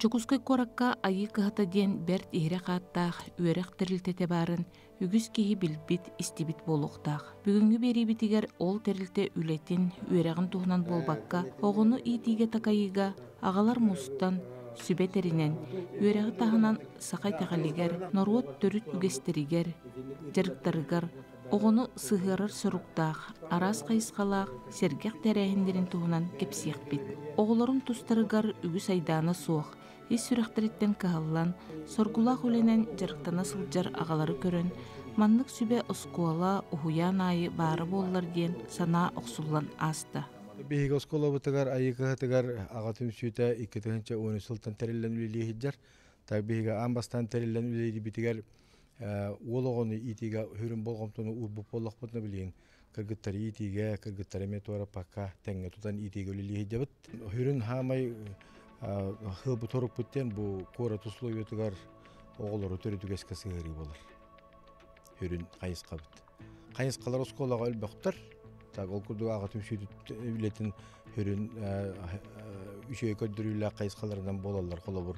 Чокускай коракка айы кыһата диэн бэрт иһире хааттаах үөрэх терилтете барын үгүс киһи билбит истибит болуктаах. Бүгүнгү берибитигер ол терилте үлетин үөрэгин туһунан болбакка оҕону иитиге такайыга аҕалар мустан сүбетеринен үөрэҕи таһынан сакай тахалигер норуот төрүт үгестеригер жарыктарыгар оҕону сыһыарар соруктаах араас хайыскалаах сергех тәрээһиндерин туһунан кепсиэхпит. Оҕолорун тустарыгар үгүс айдаана суох ис сүрэхтериттен кыһаллан соргулаах үленен жарыктана сылдьар аҕалары көрөн маннык сүбэ оскуола уһуяан аайы баары буоллар диэн санаа охсуллан ааста. Биһиги оскуолабытыгар айыкыһытыгар аҕатым сүүтэ иккитыһынча уону сылтан териллэн үлэлииһиджар та биһиги аамбастан териллэн үлэлибитигер уол оҕону иитиге хүрүн болгомтону урбуп боллохпутна билиин кыргыттары иитиге кыргыттары метуара пакка теңге тутан иитиге үлэлииһиджабыт хүрүн хаамай хылбы торукпуттен бу кора тусловиотугар оголору төрүтүгеске сыгыры болар. Хүрүн кайыскабыт. Кайыскалар осколага өлбөктөр. Так ол курдук агатым сүйтүт билетин хүрүн үшөй көддүрүлө кайыскалардан болалар колобур.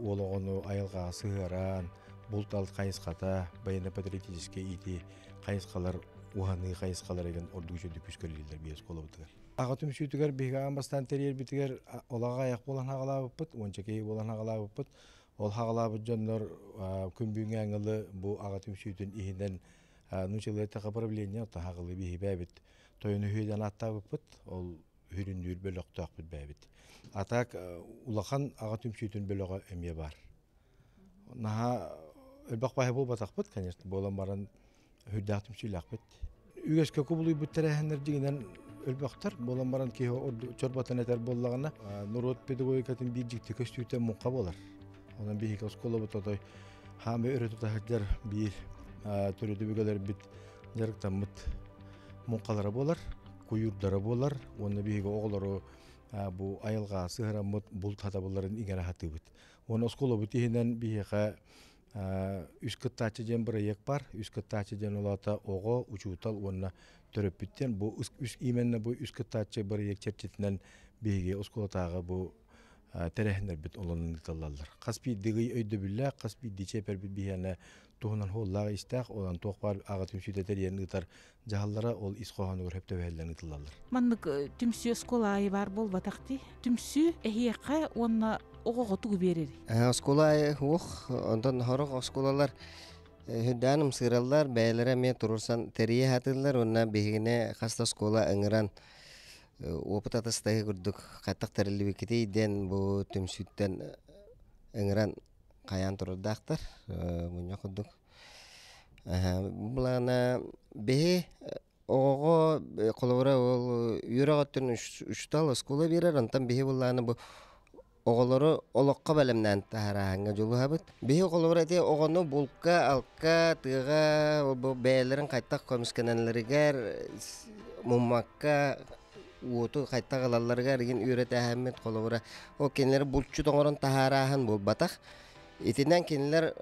Ологону айылга сыгыран, бултал кайыската, баяна патриотический ити кайыскалар уханы кайыскалар деген ордугучу күскөлүлөр биес колобутугар. Агатым сүйтүгөр бига амбастан терьер битигер олага аяк болан хагалабыппыт, ончакей болан хагалабыппыт. Ол хагалабыт жоннор күнбүнгө аңылы бу агатым сүйтүн ихинен нучелета проблемия та хагылы бихи бэбит. Тойну хүйден аттабыппыт, ол хүрүндүр бөлөктөкпүт бэбит. Атак улахан агатым сүйтүн бөлөгө эмие бар. Наха өлбак бай болбатакпыт, конечно, болан баран хүрдактым сүйлакпыт. Үгөскө кубулуй бүттерехендер дигинен өлбактар болан баран ки чорбатан этер боллагана нурот педагогикатын бир жикти көстүйтен мукка болар. Онан бихи оскола бутотой хамы өрөтүтахыттар бир төрөдөбүгөлөр бит жарыктамыт муккалары болар, куюрдары болар. Оны бихиге оголору бу айылга сыгырамыт бул татабыларын игене хатыбыт. Оны оскола бутихинен бихиге үскөттачы жен проект бар. Үскөттачы жен улата ого учутал онна төрөпүттен бу именно бу үскөттачы проект чертитинен бихиге осколатага бу терехнер бит олонун таллалар. Каспи диги өйдө билла, каспи дичепер бит бихана туһунан холлага истак, олан тоқпар агатым сүйтетер еңитар жаһаллара ол исхохан көрөп төбөлләрне тылалар. Маннык түмсү сколай бар болбатакты. Түмсү эхиякка онна ого тугу берер. Сколай хух, ондан хорог осколалар хүдәнем сыраллар, бәйләре ме турурсан терие хатылар, онна бигине хаста скола ыңыран опыт атастайы күрдүк. Каттак терилиби кетейден бу түмсүттен ыңыран каян турдактар, муня күрдүк. Булана бе ого колора ол юрагаттын үчтал скола берер, антан бе буланы бу оголору олокка белемнен тарааңга жолу хабыт. Бе колора те огону булка, алка, тыга бу бээлерин кайттак комискенелеригер мумакка ууту кайттак алаларга деген үйрөтө ахмет колора. О кенлер булчу тоңорон тахарахан болбатак. Итинен кенлер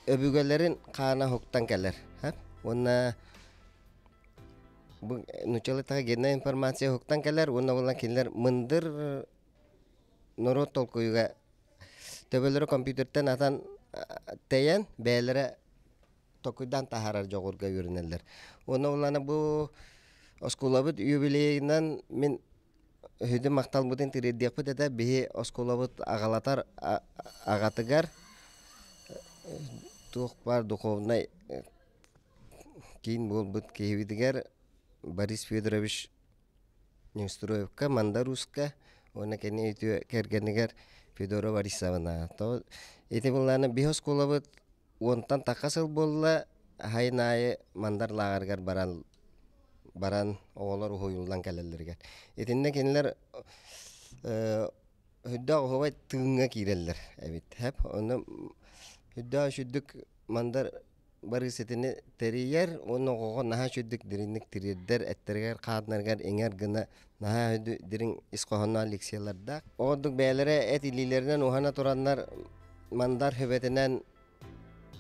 öbügelerin kana hoktan keler. Ona bu nuçalıta gene informasiya hoktan keler. Ona olan keller mındır norot tolkuyuga töbeleri kompüterden atan teyen beylere tokuydan taharar jogurga yürüneller. Ona olan bu oskulabıt yubileyinden min hüdü maktal budin tiridiyakpıt ede bihi oskulabıt ağalatar ağatıgar Тухпар духовный кин болбут кевидигер Борис Федорович Нестроевка Мандаруска она кене итү кергенигер Федорова Борисовна. То эти булланы бихос колобут онтан такасыл болла хайнае мандарлагаргар баран оголор хоюлдан келелерге. Этинне кенелер хүддә ховай тыңга киреллер. Эбит хеп оны Hüdda şüddük mandar barısetini teriyer, onu oğu naha şüddük dirinlik tirirder, etterger, kadınargar, enger gına naha hüddü dirin iskohonna leksiyalarda. Oğuduk beylere et ililerden uhana turanlar mandar hübetinden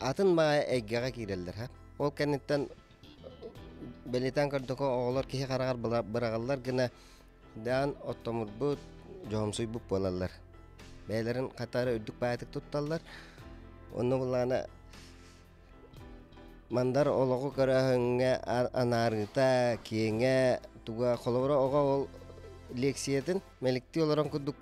atın bağa eggaga kireller. Ol kenitten beliten kardoko oğular kihi karagar bırağallar gına dağın ottomur bu, johomsuy bu bolallar. бәйләрен катары үрдүк баатык тутталлар. Онны булана мандар ологу карахыңа анарыта кеңе туга колобора ога ол лекциятын меликти олорон кудук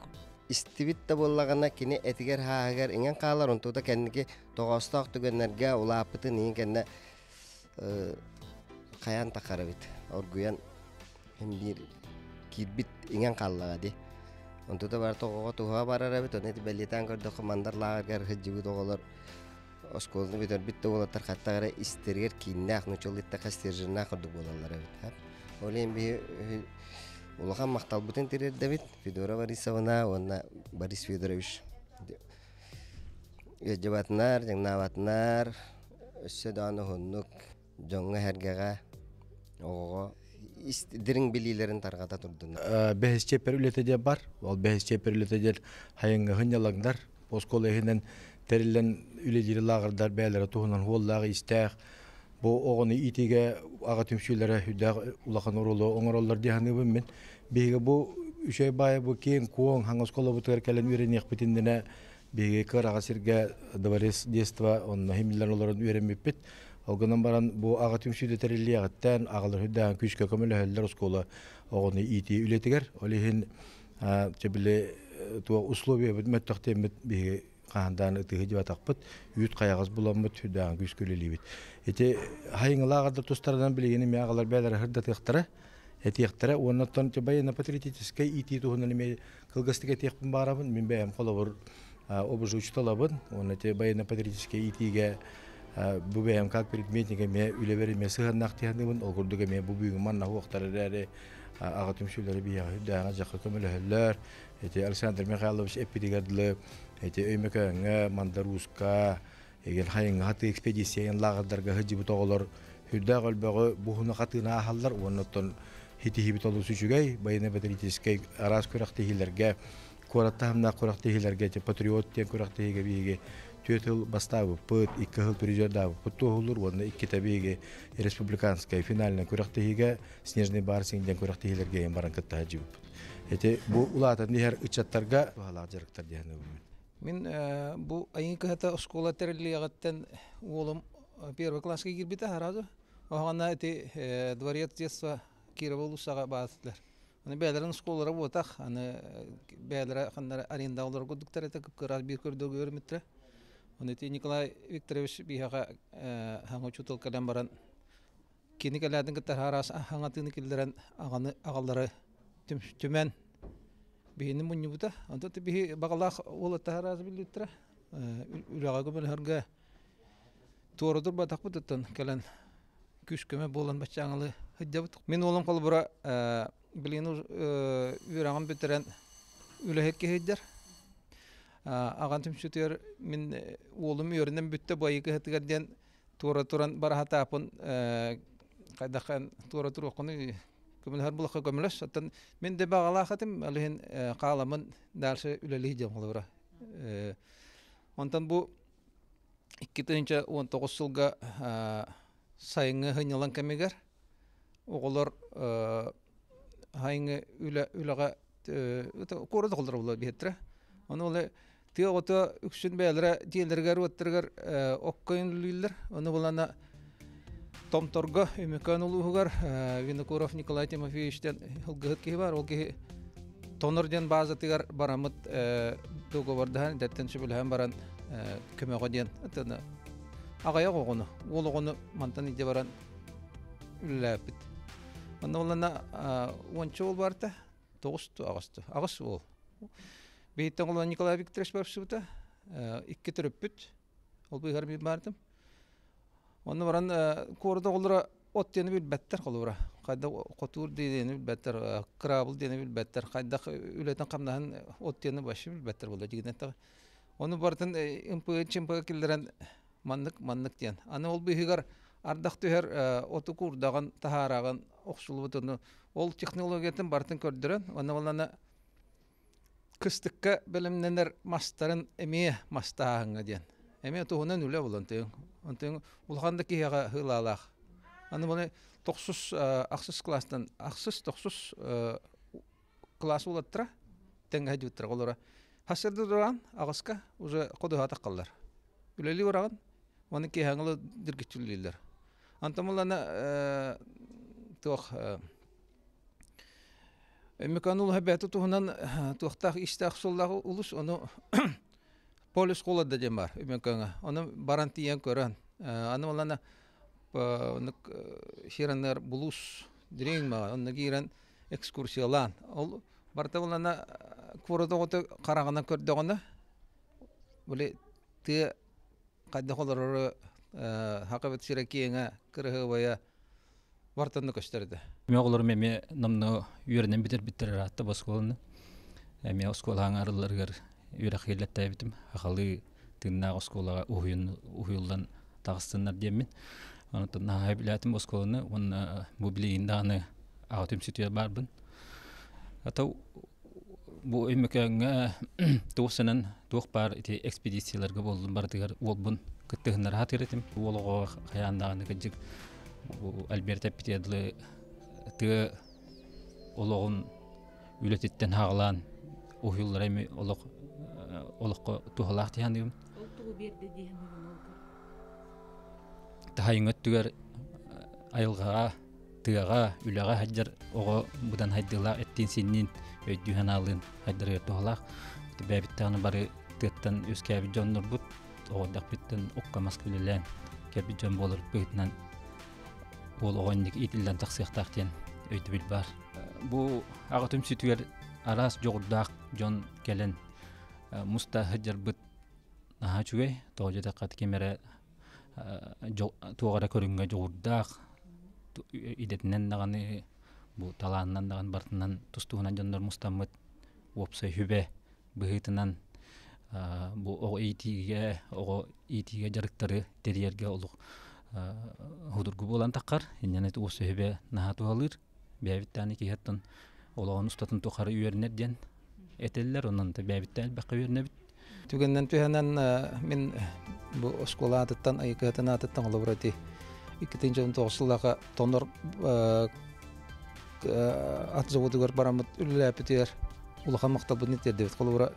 истибит да боллагана кини этигер хаагер иңен каалар онтуда кенники тогосток түгеннерге улаапытын иң кенне каян такарабит оргуян hem bir kirbit ingen kallага ди. Онтуда бар тогого туга барарабит онети беллитан көрдө командар лагер хыжыгы тоголор осколны битер битте болаттар каттагара истергер киннак нучулитта кастержина кырдык болалар бит. Олен би улахан мактал бутен терер Давид Федора Борисовна онна Борис Федорович. Яжбатнар, жаңнабатнар өссөданы хоннук жоңга хергага ого дирин билилерин таргата турдун. Бехисче перүлете бар. Ол бехисче перүлете хайынга хынялаңдар. Оскол эхинен терилен үлелери лагырдар бәләре туһунан холлагы истәх. Бу огоны итиге ага түмшүләре хүдә улахан ороло оңороллар дияны мен. Биге бу үшәй бай бу кең коң хаңыз коло бутер кален үренек битиндене биге карага сирге дворец детства он химиллар оларын үренмеппит. Олгынан баран бу ага түмшүдө терилиягыттан агалар хүдән күчкә көмөлөһөлләр оскола огоны ити үлетигер. Олихин чебиле туа условия бит тактемит биге кандан ытыгы жатакпыт үйт каягыз буламыт хүдән күч көлелибит. Эти хайыңлагарда тустардан билгени мягалар бәләр хырда тыктыра. Этиктара оннан чебайна патриотическая ити туһунан ме кылгыстыга текпин барабын мен бәям колобур обжучталабын. Онна чебайна патриотическая итиге бу бәям как предметниге ме үлебери ме сыгыннактыгын олгурдуга ме бу бүгүн манна вактары ага түмшүлөр бия дага жакка көмөлөһөллөр. Эти Александр Михайлович эпидигердле эти өймөкөнгө мандаруска еген хайыңга хаты экспедициян лагардарга хыжы бутоголор хүддә галбагы буһуна хатына халлар оннотон хитихибит олусу жүгәй байына патриотический арас көрәктегеләргә кораттамна көрәктегеләргә те патриот тен көрәктеге биге төтел бастабы пыт 2 жыл периодда потоғылыр онда 2 табиге республиканская финальная көрәктеге снежный барсин ден көрәктегеләргә баран кытта җиб. Эти бу улатын нихер ичаттарга халак жарыктар дияны. Мен бу айынката школа терилиягаттан олым первый классқа кирбите харазы. Огана эти дворец детства Кирово-Лусага баатылар. Аны бәләрен школалары ботак, аны бәләре ханнар арендаулар гудуктар это кырас бир көрдөгө өрмөттүр. Аны эти Николай Викторович бияга хаңа чутул калам баран киникалардын кытар харас хаңа тыныкылдыран аганы агаллары түмен бейнин муннубута. Анда би багалах ол тараз билүттүр. Үлага көмөл хәргә тоордур батак бутуттан калан күшкөмө болон бачаңылы хыджабыт. Мен олым колбура билин үраган битерен үлехекке хыджар. Аган түмшүтөр мен олым өрүнөн бүтте байыгы хытыгаден туран барахатапын кайдахан тура турукны көмөл хар булакка көмөлөс. Аттан мен де багала хатым алыхын каламын дальше үлелих жамгылыра. Онтан бу 2019 жылга сайыңы хыйнылан кемегер оголор хайыңы үлага корды кылдырып булар бетре. Аны оле тиогото үксүн бәләре диелергә өттергәр оккойн лилер. Аны булана Томторга Өмекан улугар Винокуров Николай Тимофеевичтен хылгыт ки бар. Ол ки тонорден база тигәр барамыт договордан дәттен шүбелһәм баран көмөгө ден. Атына агая гогону. Ол огону мантан иде баран үлләпит. Аны улана 10 жыл барта 9 август. Агыс ол. Бейтен улан Николай Викторович барсыбыта 2 төрөппүт. Ол быгар би бардым. Оны баран корда олора от дени билбеттер колора. Кайда котур дени билбеттер, крабыл дени билбеттер, кайда үлетен камнаһын от дени башы билбеттер болду дигенде. Оны бартын импы килдерен маннык ден. Аны ол быгар ардак төһөр оту курдаган тахараган окшулбутуну ол технологиятын бартын көрдүрөн. Аны болана кыстыкка билимненер мастарын эме мастааңга ден. Эме туһунан үле болонтын. Онтын улханда кияга хылалах. Аны моны 9 аксыз класстан 9 класс улаттыра. Теңге жуттыра олора. Hasırdı duran ağızka уже koduha takkallar. Üleli uğrağın onu ki hangılı dirgitçülüler. Antamılana tuğ Mekanul habatu tuhunan tuhtaq istaq sollağı ulus onu polis kolada jamar mekanga onu barantiyan koran anu olana nuk hiranlar bulus diring ma onu giran ekskursiyalan ol barta olana kurada otu qaragana kördөгөнө böyle te kadda holar haqabet sirakiyanga kırhıvaya bartanı gösterdi. Meğolur meme namno yörenen bitir rahatta baskolunu. Me oskolahan arılargar yörek hillette bitim. Haqalı tınna oskolaga uhuyuldan tağıstınlar diyemin. Onu tınna haybilatim oskolunu onu mobiliyindağını ağıtım sütüye barbın. Atav bu öymekenge tuğsanan tuğbar iti ekspedisiyalarga boldun bardıgar olbun kıttığınlar hatiretim. Oloğa hayandağını gıcık bu Alberta Pitedli tı oloğun ületitten hağlan uhullara mi oloq tuhalaq diyandım. Oltuğu berdi diyen oldu. Tahayın öttüger ayılgağa, tıgağa, ülağa hajjar oğu budan hajdıla ettin sinnin öydüğün alın hajdarıya tuhalaq. Bäbittanı bari tığıttan öskəbi jonnur but oğu daqbitten okkamas külelen kәbi jon bolur bıhıtnan ol oğandik itilden taqsıqtaq diyen öydü bil var. Bu ağıtım sütüger aras joğurdaq jon gelen musta hajjar bıt aha çüge toğjada qat kemere tuğara körünge joğurdaq idetinden dağını bu talanından dağın bartından tustuğunan jonlar mustamıt wopsa hübe bıhıtından bu o itiga jarıktarı deriyerge oluq hudurgu bolan taqqar inyanet o sehbe nahatu alır bäbittani ki hattan olağan ustatın toqarı üyerner diyen eteller ondan da bäbittel baqı üyernebit Tügenden tühenen min bu oskolaattan ayıkatan attan olabrati 2019 tonor at zavodugar baramut üllәпетер улахан мактабын иттердебит колора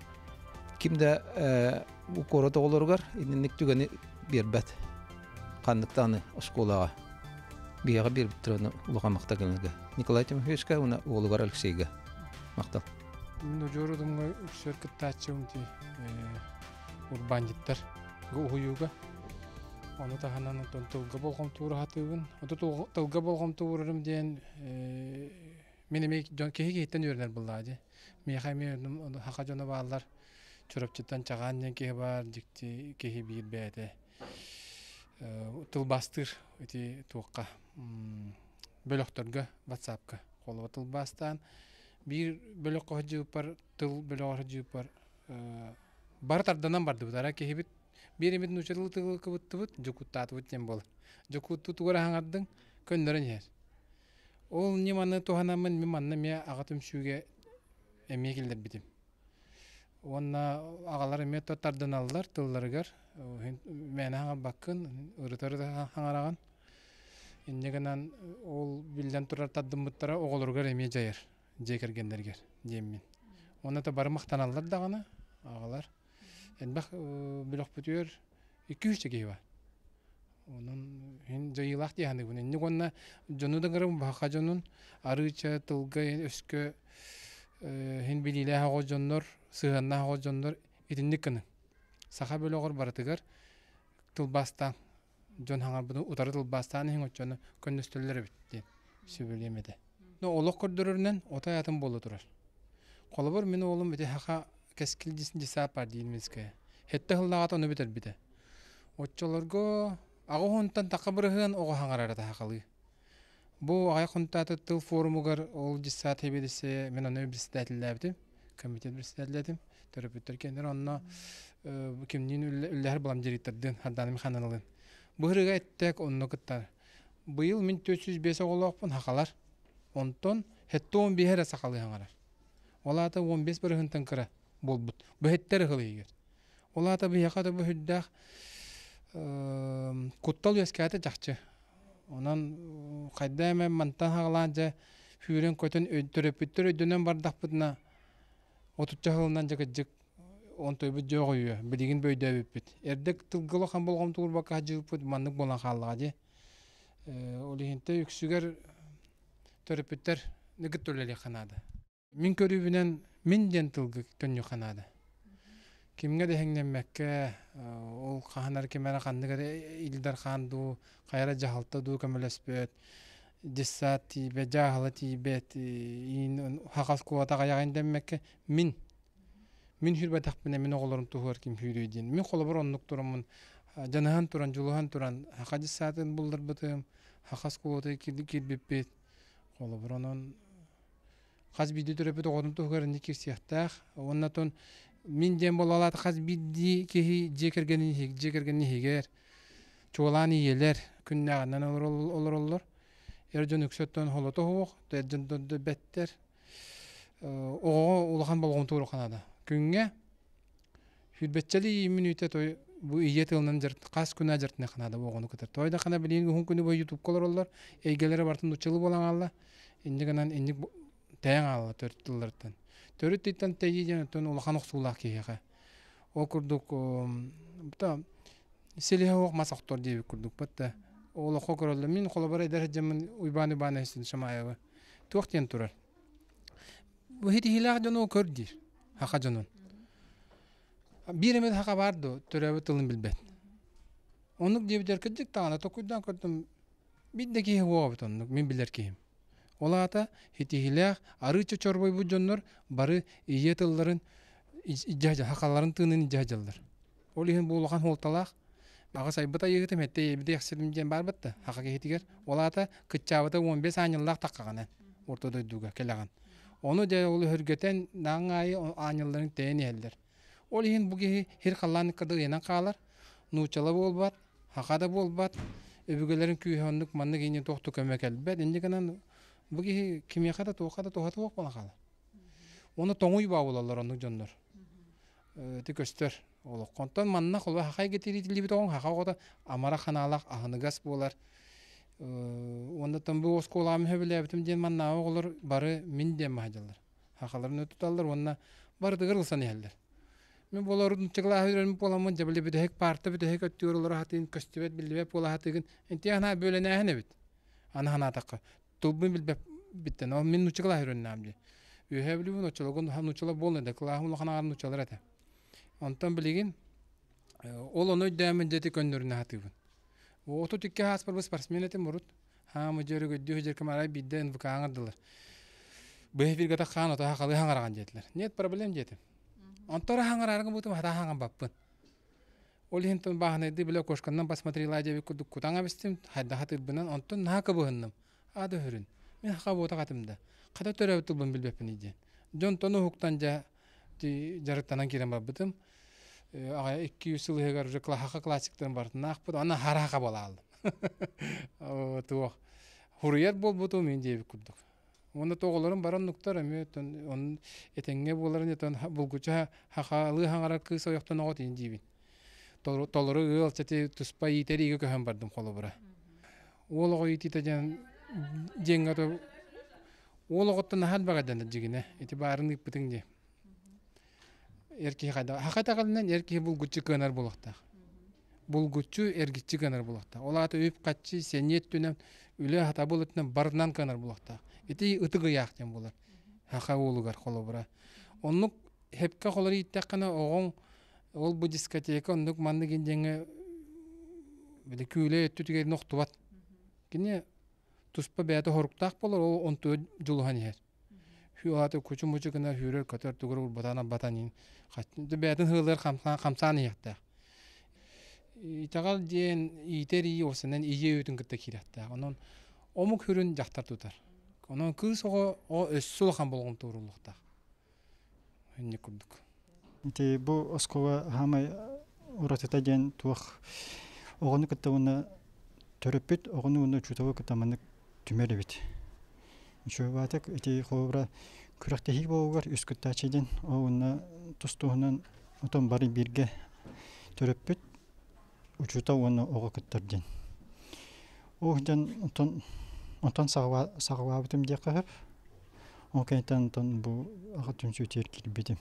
kimde bu korata olurgar innik tügeni berbet kandıktani oskolağa biyaga bir bitireni ulaka maktagelge Nikolay Timofeyevska ona olurgar Alexeyga maktal Мен жорудумга шеркет тачымти урбандиттер гуюга аны таханан тылга болгом тууру хатыбын ото тылга болгом туурум ден менеме жон кеги хеттен өрнер буллажы мехами хака жона баалар чурапчыттан чаган ден кеги бар дикти кеги бир бете тыл бастыр эти туакка бөлөктөргө WhatsApp-ка колго тыл бастан bir bölük qohjupar tıl bölük qohjupar bar tardanan bardı butara kehibit bir emit nuçalı tıl kıbıttı jukuttat butjem bol jukuttu tuğra hangaddın köndörün yer ol nimanı tohanamın mimanna me ağatım şüge emekildir bitim onna ağalar emet tardan aldılar tıllarıgar men hanga bakın ırıtarı da hangaragan innegenan ol bilden turar taddım buttara oğulurgar eme jayar Jekergenlerger jemmin. Ona da barmaqtan allar dagana ağalar. Enbaq blok бүтүөр 200 çeki var. Onun hen jayılaq diýany bunu. Indi gonna jonu da garım baqa jonun arıça tılga öskö hen bilile hago jonnor sığanna hago jonnor itinnikini. Saha bölөгөр baratıgar tılbastan jon hangar bunu utarı tılbastan hen oçonu könnüstüller bitdi. Sübülemede. No olaq kördürürnen ota yatım bolu durar. Kolabor meni oğlum bide haqa keskildisin jisap par diýilmeske. Hette hıllağat onu biter bide. Otçolargo ağı hontan taqabırıhın oğa hangararada haqalı. Bu ağı hontatı tıl forumugar ol jisat hebedise men onu birsidätilledim. Komitet birsidätilledim. Terapötler kenler onna kimnin üller bulam direktordan haddanım xananalın. Bu hırıga ettek onu kıttar. Bu yıl 1405 oğlaqpın haqalar. Onton hetton bihere sakalı hangarar. Olata 15 bir hıntan kıra bolbut. Bu hettere hılıygır. Olata bir yakada bu hüddaq kuttal yeskate jakçı. Onan qayda hemen mantan hağlanca füren kötün ödtöröpüttör ödönen bardaq butna 30 hılından jakıcık онтой бу жогую билигин бөйдөбүппүт эрдек тылгылы хан болгом турбакка жыппыт маннык болан халлага же олихинте үксүгер төрөпүттер нигит төлели ханада мин көрүбүнен мин ден тылгы көннү ханада кимге де хеңнеммекке ол ханар кемера ханныгар илдар ханду кайра жахалта ду көмөлөспөт диссати бе жахалати бет ин хакас куата гаягын деммекке мин хүрбө такпыне мен оголорум тугар ким хүрүйдин мен колобор оннук турамын жанахан туран жулухан туран хакадис сатын булдар бытым хакас куата кирбиппет колобор онон каз биди төрөпөт огодум тугар никирсияктак оннатон min dem bolalat khaz biddi ki jekергeni higer çolani yeler künnäğinden olur erjön üksötten holoto hoq terjön de better o ulhan bolgon toru kanada künge hürbetçeli minüte toy bu iyetılnan jert kas küna jertne kanada bogonu keter toyda kana bilin hun күнү boy youtube kolorlar eygelere bartın uçılı bolan alla indiganan indik täň alla 4 yıllardan Төрөттен тейден улахан оксулак кийге. О курдук бута селе ок масактор деп курдук бата. Ол хокоролла мин колобара эдер жамын уйбаны банасын шамаева. Токтен турар. Бу хити хилак жано көрдир. Хака жанон. Биремет хака барды, төрөбө тылын билбет. Онук дебдер кыдык тагына токуйдан көрдүм. Биддеки хогобтон мен билер кийим. Олата хитихилях арычы чорбой бу жоннор бары иетылларын ижажа хакаларын тынын ижажалдар. Олихин булган холталак ага сайбыта егетем этте бide яхсырым бар батта хакага хитигер олата кытчабыта 15 аныллак таккаган ортодой дуга келаган. Onu de olu hürgeten nangay anılların teni elder. Olihин буги хир каллан кыды ена калар. Нучала болбат, хакада болбат. Öbügelerin küyhonluk manlık inin tohtu kömek elbet. Indikanan bugi kimyakada tohata tohatu bana kala. Onu toңуй баулалар onu jonlar. Тикөстөр. Ол контон манна колба хакай гетиритили бит оң хакагода амара ханалак ахыныгас болар. Онда тамбу осколам хөбелебитим ден манна оголор бары мин дем мажалар. Хакаларын өтүталар онна бары дыгырылсан элдер. Мен болорун чыгла хөрөн боламын жабылы бит хек парты бит хек өттүрлөр хатын көстүбет билбеп бола хатыгын энтияна бөлөнө ханебит. Ана хана такка. Туббун билбеп биттен ал мен чыгла хөрөн намжы. Үйөбүлүн очологон ханучала болны да клахмул ханарын учалар эте. Онтан билигин ол оны дәмен жети көндөрүнө хатыбын. Ото тикке хаспар бу спортсмен эте мурут. Ха мөжөрөгө дөжөр камара бидден букаңдылар. Бехвирге та хана та хакалы хаңарган жетилер. Нет проблем жети. Антора хаңарарган бутум хата хаңан баппын. Ол хинтон бахнайды биле кошкандан посмотрела жеби кудук кутаңа бистим. Хайда хатыбынан антон нака быгынным. Ады хүрүн. Мен хака бота катымда. Ката төрөбүтү бун билбеппин иде. Жон тону хуктан жа жарыктанан кирем бабытым. Ага 200 жыл эгер хака классиктен бар. Нахпыт ана харака бола алдым. Тоо. Хурият болбуту мен жеби кудук. Оны тоголорун баран нуктар эме он этеңге боларын этен булгуча хакалы хаңара кыз ояктан огот инжибин. Толору ыл чати туспай итериге көһөн бардым колобура. Олого итите жан жеңгато ологоттан хал багадан жигине этибарын иппитинде. Эрки хада хакатагалынан эрки булгучу көнөр болокта. Булгучу эргичи көнөр болокта. Олаты өп катчы сенет түнөн үлө хата болотунан барынан көнөр болокта. Ити ытыгы яктен болар. Хака улугар колобура. Оннук хепке колору иттеккана огон ол бу дискотека оннук манны генжеңе биле күлө өттүгөр ноктубат. Кине туспа бәте хоруктак болор ол онту жулухан ер. Хюаты кучу-мучу гына хүрөр көтөр тугур батанин. Хатты бәтен хылар камсаны якта. Итагал ден итери осынан ие өтүн кытта киратта. Онон омук хүрүн жактар тутар. Онон кыз о өссүл хан болгон турулукта. Энне курдук. Ити бу оскова хамай уратата ден тух огону кыттауна төрөппүт огону уну чутабы кытаманы түмөрөбүт. Чөбатык ити хобра күрөктеги болгор үскүттачыден огуна тустуунан отон бары бирге төрөппүт учута уну ого кыттарден. Огдан Ondan sağlayabildim diye kahep. Okeyten bu ağıtım sütür kilbidim.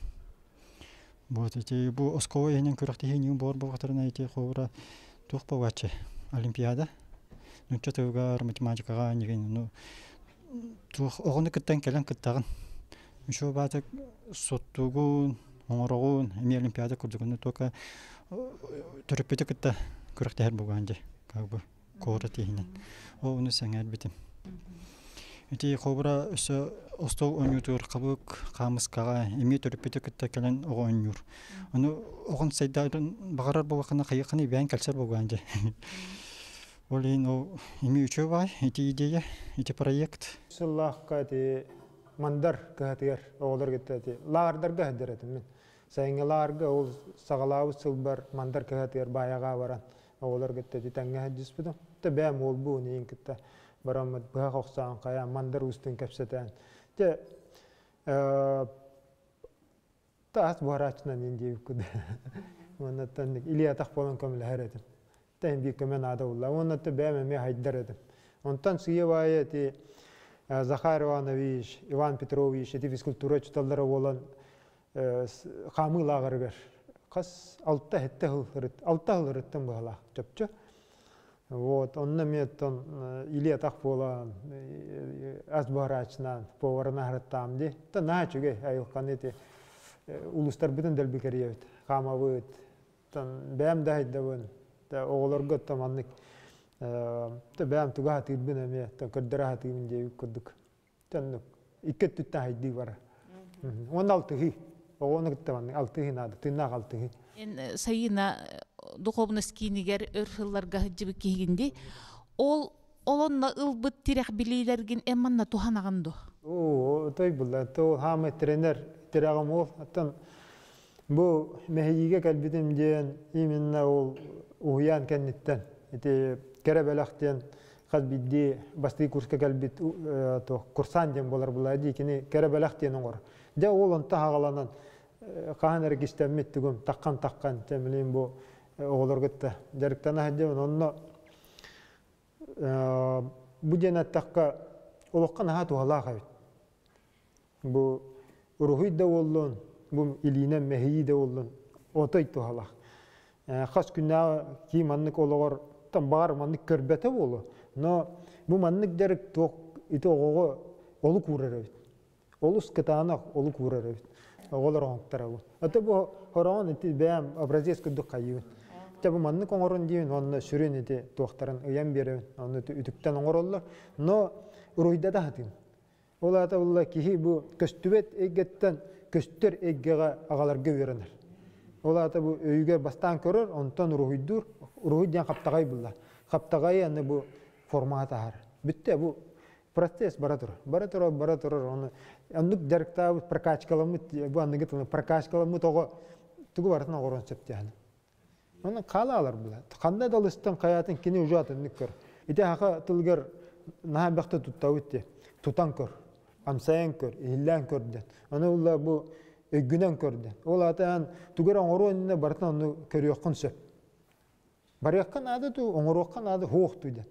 Вот эти бу оскова енен көрөктө не бор богатарына эти хобра тух богаче олимпиада. Ну чатыгар математикага деген ну тух огоны кыттан келен кыттагын. Ошо бата соттугун, оңорогун, эми олимпиада курдугуну тока төрөппөтө кытта көрөктөр болгонде. Как бы кора тейнен. О уну саңар битим. Эти хобра ошо остол онютур кабык камыскага эми төрөппөтө кытта келен огонюр. Аны огон сайдарын багарар болгона кайыкны бен калсар болгонде. Олин о эми үчөө бай, эти идея, эти проект. Сыллахка мандар катыгар оолар кетти. Лаардарга хадыратым мен. Сайыңаларга ол сагалабы сылбар мандар катыгар баяга баран оолар кетти таңга хадыспыдым. Та бәм ол бу нейин китта барамат бага оксан кая мандар устун кепсетен. Те тас барачнан инди күд. Оннан илия так болон көмлө харетим. Тен би көмен ада улла. Оннан та бәм эме хайдаратым. Онтан сыйбае ти Захар Иванович, Иван Петрович, эти физкультура читалдары болан хамы лагаргар. Кас алта хетте хылырыттан бала чөпчө. Вот, онна меттон илия так болан азбарачнан поварына хырттам ди. Та начуге айылкан эти улустар бүтүн делбикериет, хамабыт. Тан бәм дайдабын. Та оголорго таманнык та бәм туга тирбин эме та кырдыра тирбин деп көрдүк. Тан икке түттө хайди бар. 16 огону кыттабан 6 нада тынна 6. Эн сайына духовноскийнигер өрхылларга жиби кийгинди. Ол олонна ылбыт тирек билилерген эмманна туханагандо. О, той булла то хаме тренер тирагам ол. Аттан бу мехиге калбитим ден именно ол уян кенниттен. Эти керебелахтен калбидди басты курска калбит то курсан ден болар булади кини керебелахтен оңор. Де ол онта хагаланан каханер кистеммит түгүм таккан темилин бу оголор гытта. Жарыктана хадден онно бу денаттакка олоккан хату халага. Бу урухуйда боллон, бу илинен мехиде боллон отой тухалак. Хас күнна ки маннык ологор там бар маннык көрбөтө болу. Но бу маннык дерек ток ите ого олу курарабыт. Олус кытана олу курарабыт. Оголор оңтарабы. Ата бу хорон ите бәм образец күдү кайы. Та бу маннык оңорун дейин онны сүрен ите токтарын ыян беребин. Онны үтүктен оңороллор. Но уруйда да хатын. Олата улла кихи бу көстүбет эгеттен көстөр эггега агаларга беренер. Олата бу өйгө бастан көрөр, онтон руйдур каптагай булла. Каптагай аны бу форматар. Бүтте бу процесс баратыр. Баратыр оны андык жарыктабы прокачкаламыт, бу андыгы прокачкаламыт ого тугу бартын огорон септяны. Оны калалар булла. Кандай далыстан каятын кини ужатын никкөр. Ите хака тылгыр наха бакты туттабытте. Тутан көр. Амсаян көр, иллян көрден. Оны улла бу өгүнөн көрден. Ол атан тугара оңоронуна бартан оны көрөккөн сөп. Барыаккан ады ту оңороккан ады хоохтуйда.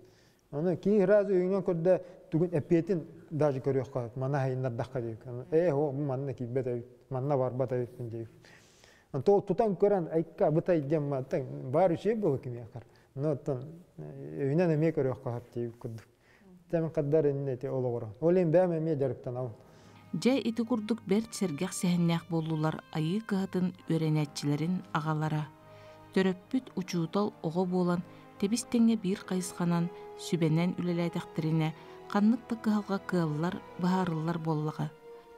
Оны ки разы өгүнөн көрдө тугун эпетин даже көрөккөн. Мана хайнар дакка дейт. Бу манна кибете, манна бар батайт дейт. Антол тутан көрөн айка бытай демма тан бар иши бу кимиякар. Но тан өгүнөн эме көрөккөн дейт күдү. Тәмен каддар иннети ологора. Олен бәме ме жарыктан ал. Жай ити курдук берт сергех сехеннях болулар айы кыһатын өренетчилерин агалара. Төрөппүт учуутал ого болан тебистеңе бир кайысханан сүбенен үлеләйтәхтерине каннык такыһалга кыаллар баарыллар боллага.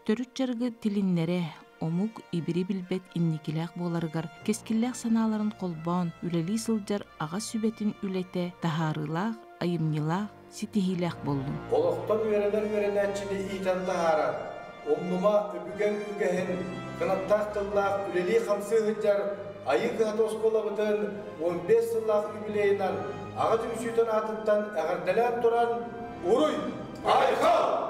Төрүт жаргы тилиннере омук ибири билбет инникиләк боларыгар кескилләк саналарын колбаан үлели сылжар ага сүбетин үлете тахарылах айымнилах ситихиләк болдум. Олоқтан өренәтчіні итан тахара. Омнума өбүген үгәһен кынаттақ тыллақ үлели қамсы ғыджар айы кыһат оскола бұтын 15 сыллақ юбилейнан ағат үмсүйтен атыттан әғірделән тұран ұруй! Айқал!